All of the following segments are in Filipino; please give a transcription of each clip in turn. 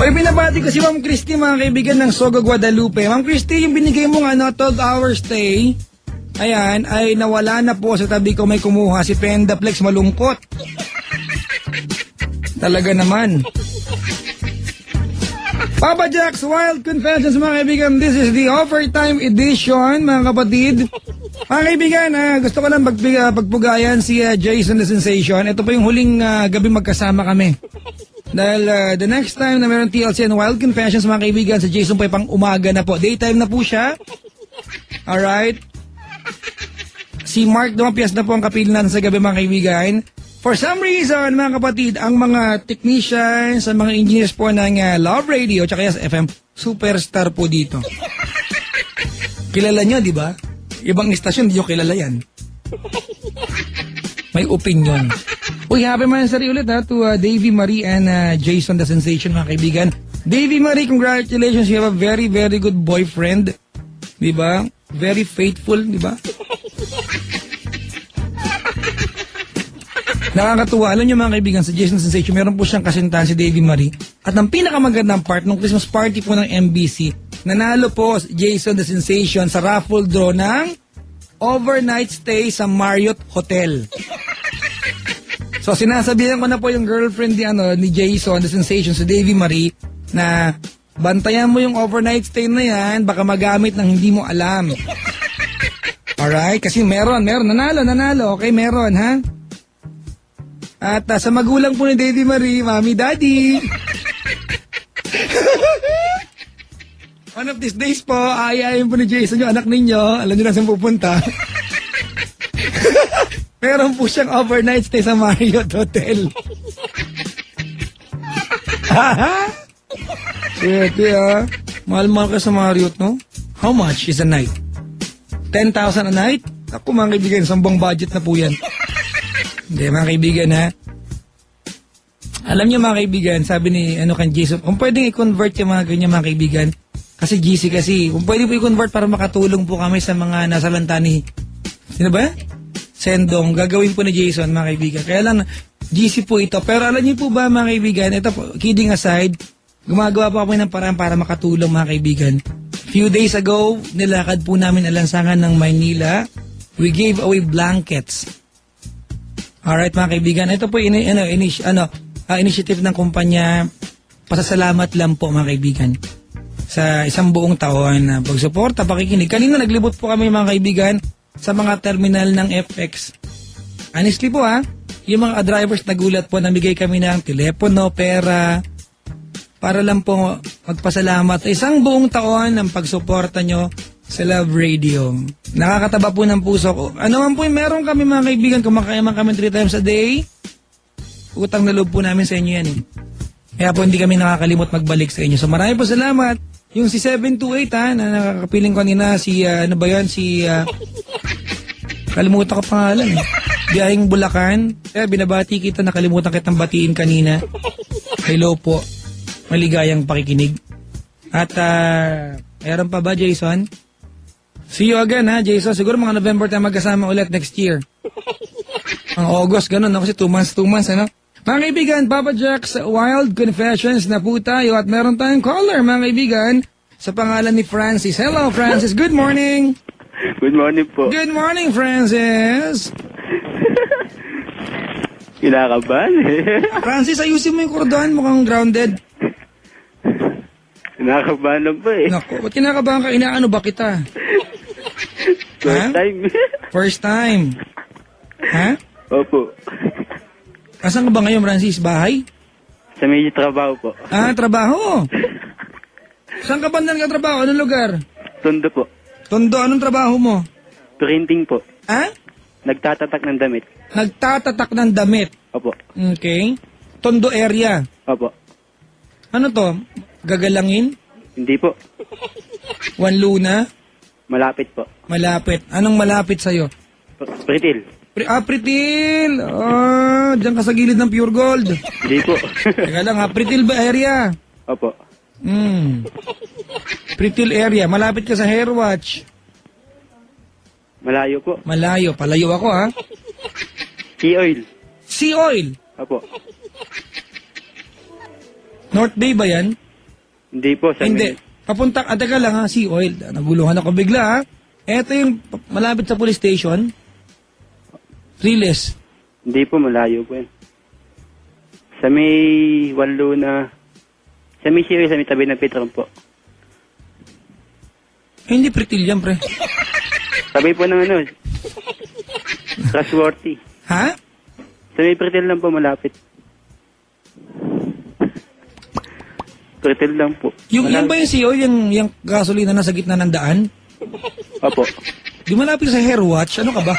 Oy, binabati ko si Ma'am Christy, mga kaibigan ng Sogo Guadalupe. Ma'am Christy, yung binigay mong 12-hour stay, ayan, ay nawala na po sa tabi ko, may kumuha si Pendaplex, malungkot. Talaga naman. Papa Jack's Wild Confessions, mga kaibigan. This is the overtime edition, mga kapatid. Mga kaibigan, gusto ko lang pagpugayan si Jason the Sensation. Ito pa yung huling gabi magkasama kami. Dahil the next time na meron TLC and Wild Confessions, mga kaibigan, si Jason pa pang umaga na po. Daytime na po siya. Alright. Si Mark Dumapias na po ang kapilan sa gabi, mga kaibigan. For some reason, mga kapatid, ang mga technicians, ang mga engineers po ng Love Radio tsaka Yes FM, superstar po dito. Kilala nyo, di ba? Ibang istasyon, di nyo kilala yan. May opinion. Uy, happy anniversary ulit to Davy Marie and Jason the Sensation, mga kaibigan. Davy Marie, congratulations. You have a very, very good boyfriend. Di ba? Very faithful, di ba? Nakakatuwa. Alam niyo, mga kaibigan, sa Jason Sensation, meron po siyang kasintahan si Davy Marie. At ang pinakamagandang part ng Christmas party po ng MBC, nanalo po si Jason the Sensation sa raffle draw ng overnight stay sa Marriott Hotel. So sinasabihan ko na po yung girlfriend ni Jason the Sensation, si Davy Marie, na bantayan mo yung overnight stay na yan, baka magamit ng hindi mo alam. Alright? Kasi meron. Nanalo. Okay, meron, ha? At sa magulang po ni Davy Marie, Mami, Daddy. One of these days po, aayain po ni Jason yung anak ninyo. Alam nyo na saan pupunta. Meron po siyang overnight stay sa Marriott Hotel. Siyete mahal-mahal ka sa Marriott, no? How much is a night? 10,000 a night? Ako, mga kaibigan, sambang budget na po yan. Hindi, mga kaibigan, ha? Alam niyo, mga kaibigan, sabi ni kan Jason, kung pwedeng i-convert yung mga ganyan, mga kaibigan, kasi GC kasi, kung pwede po i-convert para makatulong po kami sa mga nasalanta ni, sino ba? Sendong, gagawin po ni Jason, mga kaibigan. Kaya lang, GC po ito. Pero alam niyo po ba, mga kaibigan, ito po, kidding aside, gumagawa po kami ng paraan para makatulong, mga kaibigan. Few days ago, nilakad po namin ang lansangan ng Maynila. We gave away blankets. Alright, mga kaibigan, ito po initiative ng kumpanya. Pasasalamat lang po, mga kaibigan, sa isang buong taon na pagsuporta, pakikinig. Kanina naglibot po kami, mga kaibigan, sa mga terminal ng FX. Honestly po, yung mga drivers nagulat po, namigay kami ng telepono, pera, para lang po magpasalamat isang buong taon ng pagsuporta nyo sa Love Radio. Nakakataba po ng puso ko. Ano man po yung meron kami, mga kaibigan, kumakain man kami 3 times a day, utang na loob po namin sa inyo yan eh. Kaya po hindi kami nakakalimot magbalik sa inyo. So marami po salamat. Yung si 728 na nakakapiling kanina, si kalimutan ko pangalan eh. Biyahing Bulacan. Kaya binabati kita, nakalimutan kitang batiin kanina. Hello po. Maligayang pakikinig. At meron pa ba, Jason? See you again, ha, Jason. Siguro mga November tayo magkasama ulit next year. Ang August, ganun. Kasi 2 months, ano? Mga kaibigan, Papa Jack's Wild Confessions na po tayo. At meron tayong caller, mga kaibigan, sa pangalan ni Francis. Hello, Francis. Good morning. Good morning po. Good morning, Francis. Kinakabahan eh. Francis, ayusin mo yung kordon. Mukhang grounded. Kinakabahan lang po eh. Naku, ba't kinakabahan ka? Inaano ba kita? First time. First time. Ha? Opo. Asan ka ba ngayon, Francis? Bahay? Sa may trabaho po. Trabaho. Saan ka ba nagtatrabaho? Anong lugar? Tondo po. Tondo, anong trabaho mo? Printing po. Nagtatatak ng damit. Nagtatatak ng damit? Opo. Okay. Tondo area? Opo. Ano to? Gagalangin? Hindi po. Wanluna? Malapit po. Malapit. Anong malapit sa'yo? Pritil. Pritil! Diyan ka sa gilid ng Pure Gold. Hindi po. Teka lang Pritil ba area? Opo. Pritil area. Malapit ka sa Hairwatch. Malayo po. Malayo. Palayo ako, ha? Sea Oil. Sea Oil? Opo. North Bay ba yan? Hindi po. Sa Hindi. Papunta, teka lang ha, Sea Oil. Naguluhan ako bigla ha. Ito yung malapit sa police station. Riles. Hindi po, malayo po yan. Sa may walo na... Sa may siwi, sa may tabi ng Petron po. Hindi pretil yan, pre. Tabi po ng ano, trustworthy. Ha? Sa may Pretil lang po, malapit. Pretil lang po. Yung ba yung Sea Oil, yung gasolina na sa gitna ng daan? Opo. Di malapit sa Hair Watch. Ano ka ba?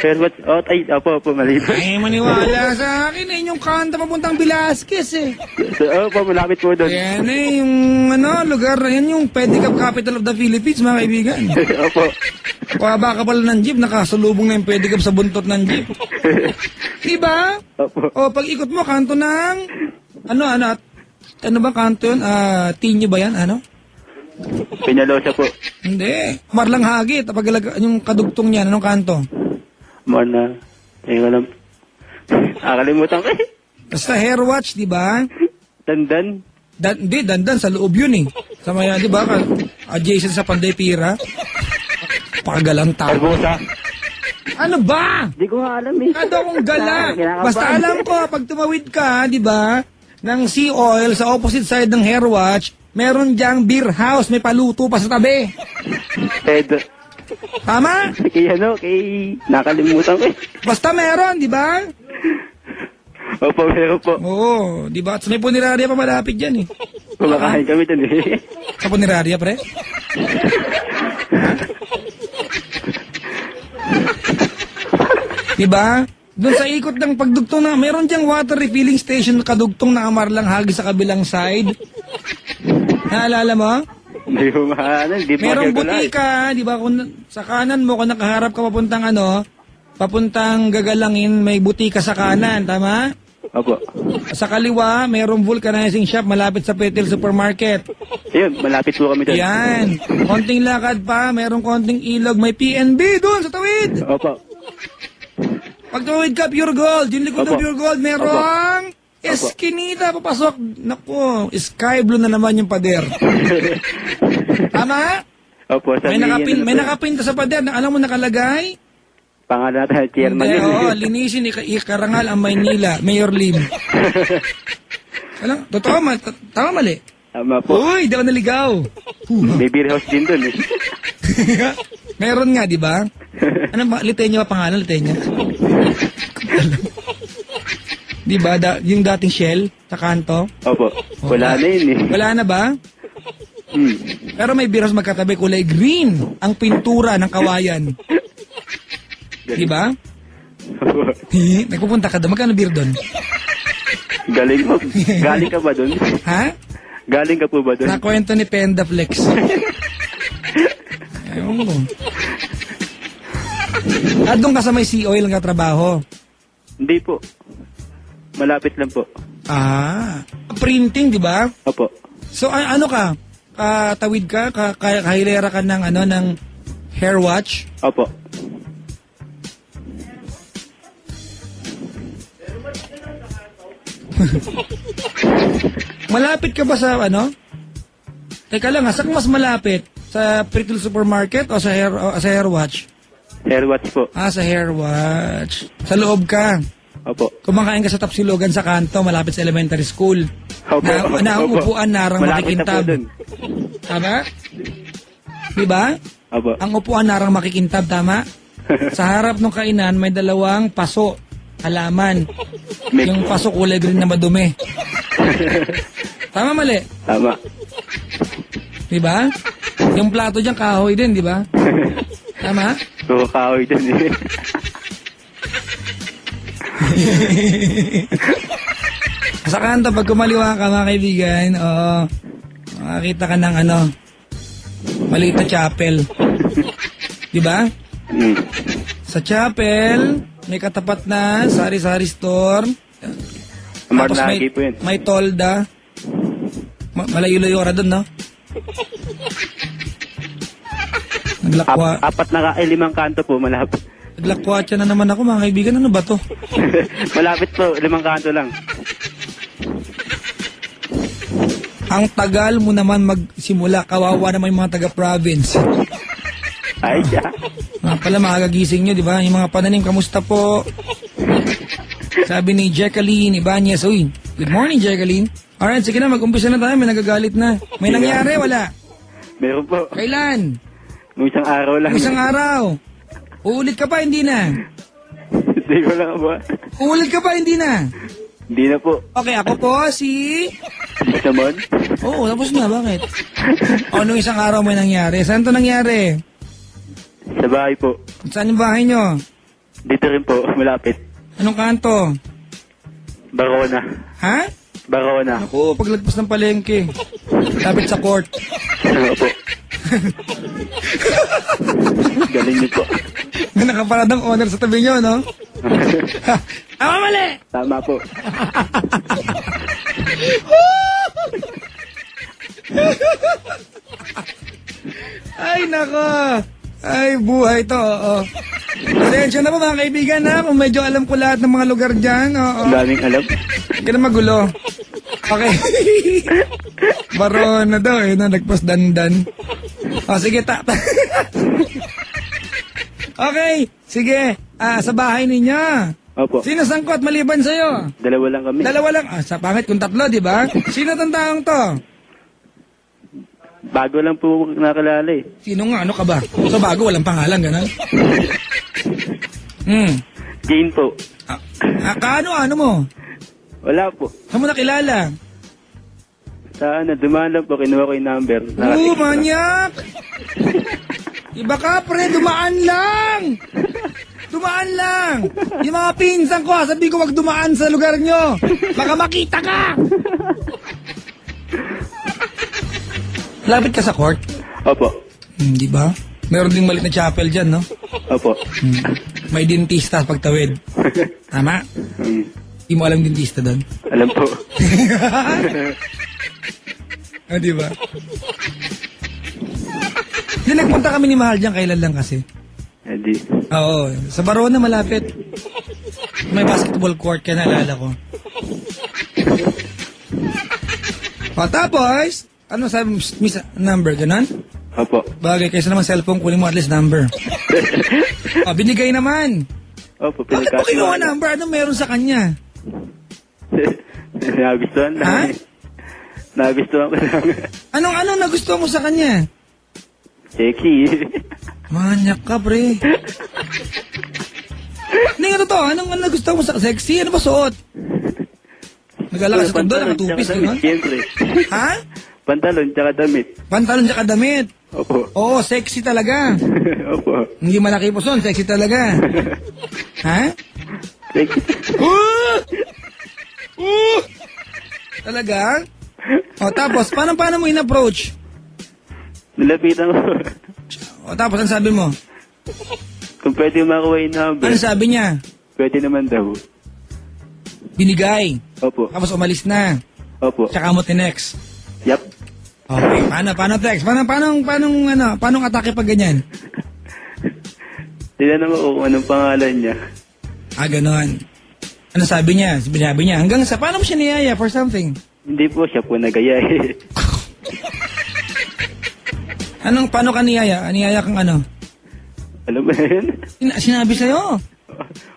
Sir, what? Oh, ay, opo, mali po. Ay, maniwala sa akin eh. Yung kanta papuntang Velasquez eh. Opo, malapit po doon. Yan eh, yung lugar na yan, yung Pedicab Capital of the Philippines, mga kaibigan. Opo. Kuwaba ka pala ng jeep, nakasalubong na yung Pedicab sa buntot ng jeep. Diba? Opo. O, pag ikot mo, kanto ng, ano ba kanto yun? Tinyo ba yan? Ano? Peñalosa po. Hindi. Marlang Hagit, yung kadugtong niyan, anong kanto? Marna. Ayun alam. Kalimutan ko eh. Basta Hair Watch, di ba? Dandan. Hindi, dandan, sa loob yun eh. Sa maya, di ba? Adjacent sa Panday Pira. Pakagalang tao. Barbosa. Ano ba? Di ko nga alam eh. Ano akong gala? Basta alam ko, pag tumawid ka, di ba, ng Sea Oil sa opposite side ng Hair Watch, meron diyang beer house, may paluto pa sa tabi. Pedro. Tama? Kay nakalimutan ko eh. Basta meron, di ba? Opo, meron po. Oo, di ba? At sa may puniraria pa malapit dyan eh. Kumakain kami dun eh. Sa puniraria, pre? Di ba? Doon sa ikot ng pagdugtong na, meron diyang water refilling station na kadugtong na Amarlang Hagi sa kabilang side. Naalala mo? Hindi mo maanan. Merong butika, di ba? Kung sa kanan mo, kung nakaharap ka papuntang gagalangin, may butika sa kanan, tama? Opo. Sa kaliwa, merong vulcanizing shop malapit sa Petil Supermarket. Ayun, malapit po kami doon. Yan. Konting lakad pa, merong konting ilog, may PNB doon sa tawid. Opo. Pag tawid ka, Pure Gold. Yung likod ng Opo. Pure Gold, merong eskinita papasok. Naku, sky blue na naman yung pader. Tama? Opo. May nakapinta sa pader na alam mo nakalagay? Pangalan natin, chairman Hindi, yun. oo, linisin, ikarangal ang Maynila, Mayor Lim. Alam, totoo, tama mali. Tama po. Uy, di ako naligaw. May beer house din doon eh. Meron nga, di ba? Ano ba, Litenya pa pangalan, Litenya? Di ba, yung dating Shell, sa kanto? Opo. Wala na yun eh. Wala na ba? Pero may biros magkatabi, kulay green, ang pintura ng kawayan. Di ba? Opo. Nagpupunta ka doon, magkano beer doon? Galing mo. Galing ka ba doon? Ha? Galing ka po ba doon? Nakwento ni Pendaflex. Ewan ko. Doon ka sa may Sea Oil nga trabaho? Hindi po. Malapit lang po. Printing, di ba? Opo. So, ano ka? Tawid ka? Kahilera ka ng Hair Watch? Opo. Malapit ka ba sa Teka lang, saan mas malapit? Sa Pretil Supermarket o sa Hair Watch? Hair watch po. Sa Hair Watch. Sa loob ka. Opo. Kumakain ka sa Tapsilogan sa kanto, malapit sa elementary school. Opo. Na ang Opo. upuan narang Malapit na po makikintab. doon. Tama? Diba? Opo. Ang upuan narang makikintab, tama? Sa harap ng kainan, may dalawang paso. Halaman. Yung paso kulay green na madumi. Tama, mali? Tama. Diba? Yung plato dyan, kahoy din, diba? Tama? So, kahoy dun eh. Sa kanto, pag kumaliwa ka, mga kaibigan, makakita ka ng maliit na chapel. Diba? Sa chapel, may katapat na sari-sari store. Tapos Marlagi po yun. may tolda. Malayo-layo ka doon, no? Naglakwa. Limang kanto po, malapit. Naglakwatsa na naman ako, mga kaibigan. Ano ba to? Malapit po, 5 kanto lang. Ang tagal mo naman magsimula, kawawa naman yung mga taga-province. Ay, siya. Mga pala makagagising nyo, di ba? Yung mga pananim, kamusta po? Sabi ni Jacqueline Ibanez, uy, good morning Jacqueline. Alright, sige na, mag-umpisa na tayo, may nagagalit na. May nangyari, wala? Meron po. Kailan? Nung isang araw lang. Isang araw. Uulit ka pa, hindi na. Hindi ko lang ba? Uulit ka pa, hindi na. Hindi na po. Okay, ako po, si... Hindi naman. Oo, tapos na, bakit? O, nung isang araw may nangyari. Saan to nangyari? Sa bahay po. Saan yung bahay nyo? Dito rin po, malapit. Anong kanto? Barona. Ha? Barona. Ako, paglagpas ng palengke. Lapit sa court. Ano po? Galing niyo po. May nakaparadang owner sa tabi nyo, no? Tama, mali! Tama po. Ay, nako. Ay, buhay to, oo. Pasensya na po mga kaibigan ha, kung medyo alam ko lahat ng mga lugar dyan, oo. Ang daming alam. Hindi ka na magulo. Okay. Barona daw eh, no? Nagpas dandan. O, sige, Okay, sige. Sa bahay ninyo. Opo. Sino sangkot maliban sa'yo? Dalawa lang kami. Dalawa lang. Sa pangit kung tatlo, di ba? Sino tong taong to? Bago lang po nakilala eh. Sino nga? Ano ka ba? So bago, walang pangalan, gano'n? Jane po. Ano mo? Wala po. Saan mo nakilala? Sa dumaan lang po, kinuha ko yung number. Oo, manyak! Iba ka, pre, dumaan lang! Dumaan lang! Yung mga pinsan ko, sabi ko wag dumaan sa lugar nyo! Baka makita ka! Lapit ka sa court? Opo. Di ba? Meron ding malit na chapel dyan, no? Opo. May dentista pagtawid. Tama? Di mo alam dentista doon? Alam po. Di ba? Hindi, nagpunta kami ni Mahal dyan, kailan lang kasi. Hindi. Oo, sa Barona malapit. May basketball court, kaya naalala ko. O tapos, ano sabi mo, miss number, ganun? Opo. Bagay, kaysa naman cellphone, kunin mo at least number. O, binigay naman. Opo, Bakit mo kinuha number? Ano meron sa kanya? Nagustuhan lang. Ha? Nagustuhan ko lang. Anong nagustuhan mo sa kanya? Sexy. Manyak ka, pre. Hindi nga totoo, anong nagustuhan mo sa sexy? Ano ba suot? Nag-ala ka sa tando, nakatupis, gano'n? Siyempre. Ha? Pantalon tsaka damit. Pantalon tsaka damit. Opo. Oo, sexy talaga. Opo. Hindi malaki po son, sexy talaga. Ha? Sexy. Talaga? O tapos, paano mo in-approach? Nilapitan ko. O tapos, ang sabi mo? Kung pwede makuha yung number. Ano sabi niya? Pwede naman daw. Binigay. Opo. Tapos umalis na. Opo. Tsaka mo tinext. Yup. Okay, paano text? Paano atake pag ganyan? Tinanong ko kung anong pangalan niya. Ganon. Ano sabi niya? Sabi niya, hanggang sa, paano mo siya niyaya for something? Hindi po siya po nagaya eh. Paano ka niyaya? Niyaya kang ano? Alam mo yun? Sinabi sa'yo.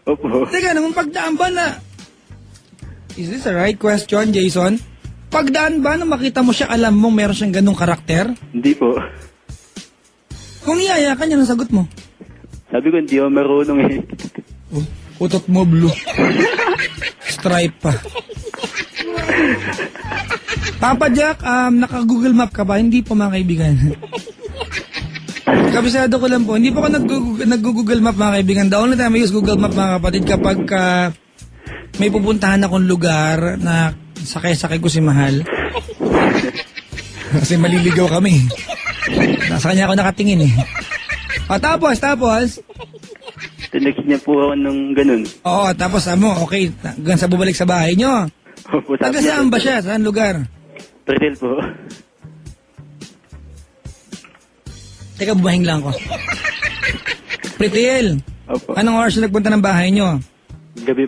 Opo. Teka, nung pagdaan ba na... Is this the right question, Jason? Pagdaan ba na makita mo siya, alam mong meron siyang ganung karakter? Hindi po. Kung niyaya ka niya, ang sagot mo? Sabi ko, hindi ako marunong eh. Oh, utot mo, blue. Stripe pa. Papa Jack, naka-Google Map ka ba? Hindi po, mga kaibigan. Kabisado ko lang po. Hindi po ako nag-Google Map, mga kaibigan. The only time I use Google Map, mga kapatid, kapag may pupuntahan akong lugar na sakay-sakay ko si Mahal. Kasi maliligaw kami. Nasa kanya ako nakatingin eh. Tapos. Tinagin niya po ako ng ganun. Oo, tapos okay, hanggang sa bubalik sa bahay nyo. Opo. Taga saan ba siya? Saan lugar? Pretel po. Teka, bumahing lang ko. Pritil, Opo. anong oras na nagpunta ng bahay nyo? Gabi